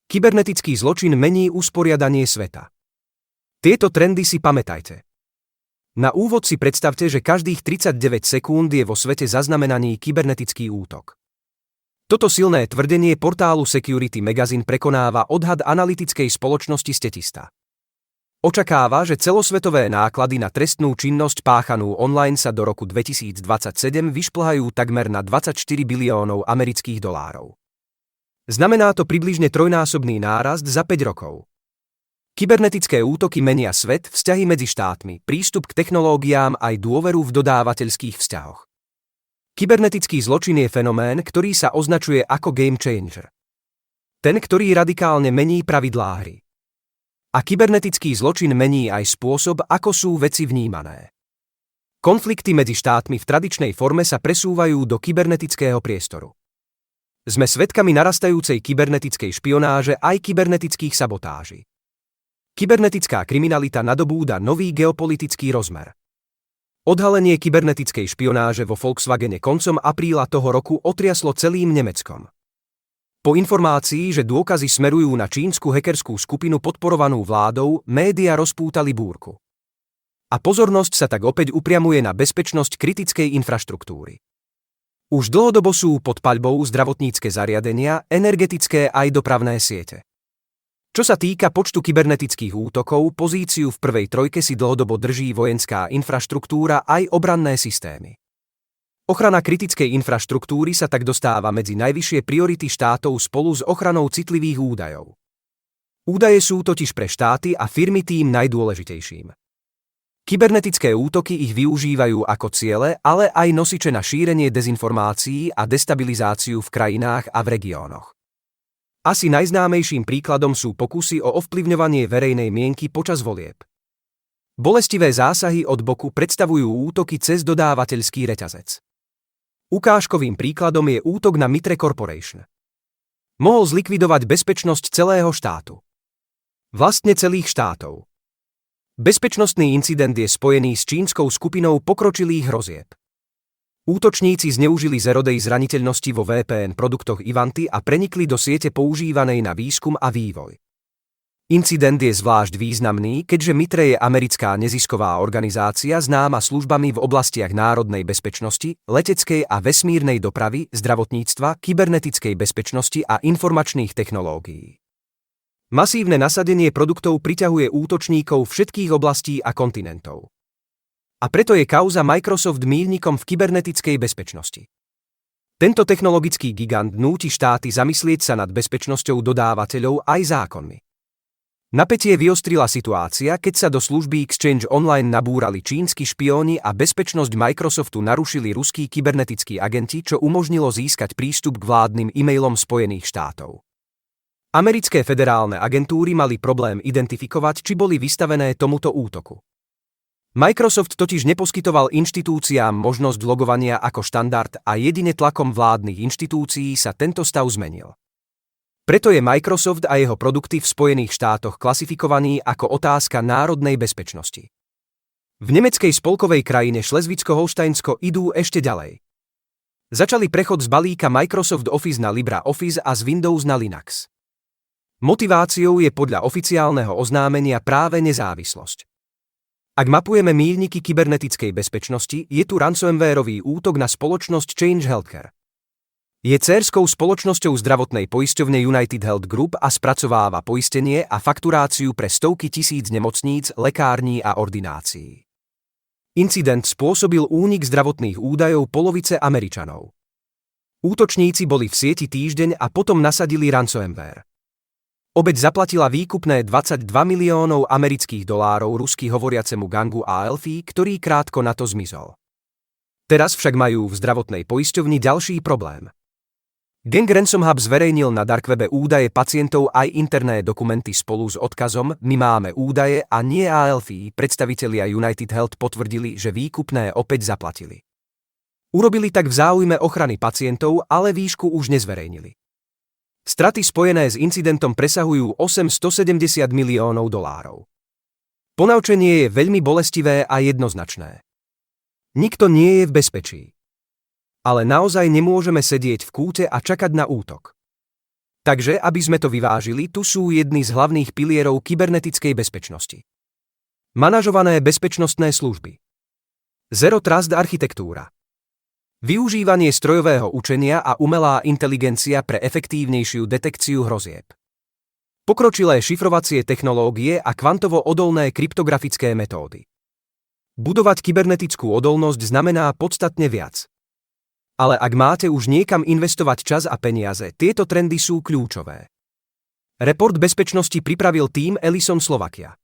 Kybernetický zločin mení usporiadanie sveta. Tieto trendy si pamätajte. Na úvod si predstavte, že každých 39 sekúnd je vo svete zaznamenaný kybernetický útok. Toto silné tvrdenie portálu Security Magazine prekonáva odhad analytickej spoločnosti Statista. Očakáva, že celosvetové náklady na trestnú činnosť páchanú online sa do roku 2027 vyšplhajú takmer na 24 biliónov amerických dolárov. Znamená to približne trojnásobný nárast za 5 rokov. Kybernetické útoky menia svet, vzťahy medzi štátmi, prístup k technológiám aj dôveru v dodávateľských vzťahoch. Kybernetický zločin je fenomén, ktorý sa označuje ako game changer. Ten, ktorý radikálne mení pravidlá hry. A kybernetický zločin mení aj spôsob, ako sú veci vnímané. Konflikty medzi štátmi v tradičnej forme sa presúvajú do kybernetického priestoru. Sme svedkami narastajúcej kybernetickej špionáže aj kybernetických sabotáží. Kybernetická kriminalita nadobúda nový geopolitický rozmer. Odhalenie kybernetickej špionáže vo Volkswagene koncom apríla toho roku otriaslo celým Nemeckom. Po informácii, že dôkazy smerujú na čínsku hackerskú skupinu podporovanú vládou, médiá rozpútali búrku. A pozornosť sa tak opäť upriamuje na bezpečnosť kritickej infraštruktúry. Už dlhodobo sú pod paľbou zdravotnícke zariadenia, energetické aj dopravné siete. Čo sa týka počtu kybernetických útokov, pozíciu v prvej trojke si dlhodobo drží vojenská infraštruktúra aj obranné systémy. Ochrana kritickej infraštruktúry sa tak dostáva medzi najvyššie priority štátov spolu s ochranou citlivých údajov. Údaje sú totiž pre štáty a firmy tým najdôležitejším. Kybernetické útoky ich využívajú ako ciele, ale aj nosiče na šírenie dezinformácií a destabilizáciu v krajinách a v regiónoch. Asi najznámejším príkladom sú pokusy o ovplyvňovanie verejnej mienky počas volieb. Bolestivé zásahy od boku predstavujú útoky cez dodávateľský reťazec. Ukážkovým príkladom je útok na Mitre Corporation. Mohol zlikvidovať bezpečnosť celého štátu. Vlastne celých štátov. Bezpečnostný incident je spojený s čínskou skupinou pokročilých hrozieb. Útočníci zneužili zerodej zraniteľnosti vo VPN produktoch Ivanti a prenikli do siete používanej na výskum a vývoj. Incident je zvlášť významný, keďže Mitre je americká nezisková organizácia známa službami v oblastiach národnej bezpečnosti, leteckej a vesmírnej dopravy, zdravotníctva, kybernetickej bezpečnosti a informačných technológií. Masívne nasadenie produktov priťahuje útočníkov všetkých oblastí a kontinentov. A preto je kauza Microsoft míľnikom v kybernetickej bezpečnosti. Tento technologický gigant núti štáty zamyslieť sa nad bezpečnosťou dodávateľov aj zákonmi. Napätie vyostrila situácia, keď sa do služby Exchange Online nabúrali čínsky špióni a bezpečnosť Microsoftu narušili ruskí kybernetickí agenti, čo umožnilo získať prístup k vládnym e-mailom Spojených štátov. Americké federálne agentúry mali problém identifikovať, či boli vystavené tomuto útoku. Microsoft totiž neposkytoval inštitúciám možnosť logovania ako štandard a jedine tlakom vládnych inštitúcií sa tento stav zmenil. Preto je Microsoft a jeho produkty v Spojených štátoch klasifikovaný ako otázka národnej bezpečnosti. V nemeckej spolkovej krajine Šlezvicko-Holštajnsko idú ešte ďalej. Začali prechod z balíka Microsoft Office na LibreOffice a z Windows na Linux. Motiváciou je podľa oficiálneho oznámenia práve nezávislosť. Ak mapujeme míľniky kybernetickej bezpečnosti, je tu ransomwareový útok na spoločnosť Change Healthcare. Je dcérskou spoločnosťou zdravotnej poisťovne United Health Group a spracováva poistenie a fakturáciu pre stovky tisíc nemocníc, lekární a ordinácií. Incident spôsobil únik zdravotných údajov polovice Američanov. Útočníci boli v sieti týždeň a potom nasadili ransomware. Obeť zaplatila výkupné 22 miliónov amerických dolárov rusky hovoriacemu gangu ALFI, ktorý krátko na to zmizol. Teraz však majú v zdravotnej poisťovni ďalší problém. Gang Ransom Hub zverejnil na darkwebe údaje pacientov aj interné dokumenty spolu s odkazom "My máme údaje a nie ALFI", predstavitelia United Health potvrdili, že výkupné opäť zaplatili. Urobili tak v záujme ochrany pacientov, ale výšku už nezverejnili. Straty spojené s incidentom presahujú 870 miliónov dolárov. Ponaučenie je veľmi bolestivé a jednoznačné. Nikto nie je v bezpečí. Ale naozaj nemôžeme sedieť v kúte a čakať na útok. Takže, aby sme to vyvážili, tu sú jedny z hlavných pilierov kybernetickej bezpečnosti. Manažované bezpečnostné služby. Zero Trust architektúra. Využívanie strojového učenia a umelá inteligencia pre efektívnejšiu detekciu hrozieb. Pokročilé šifrovacie technológie a kvantovo odolné kryptografické metódy. Budovať kybernetickú odolnosť znamená podstatne viac. Ale ak máte už niekam investovať čas a peniaze, tieto trendy sú kľúčové. Report bezpečnosti pripravil tím Ellison Slovakia.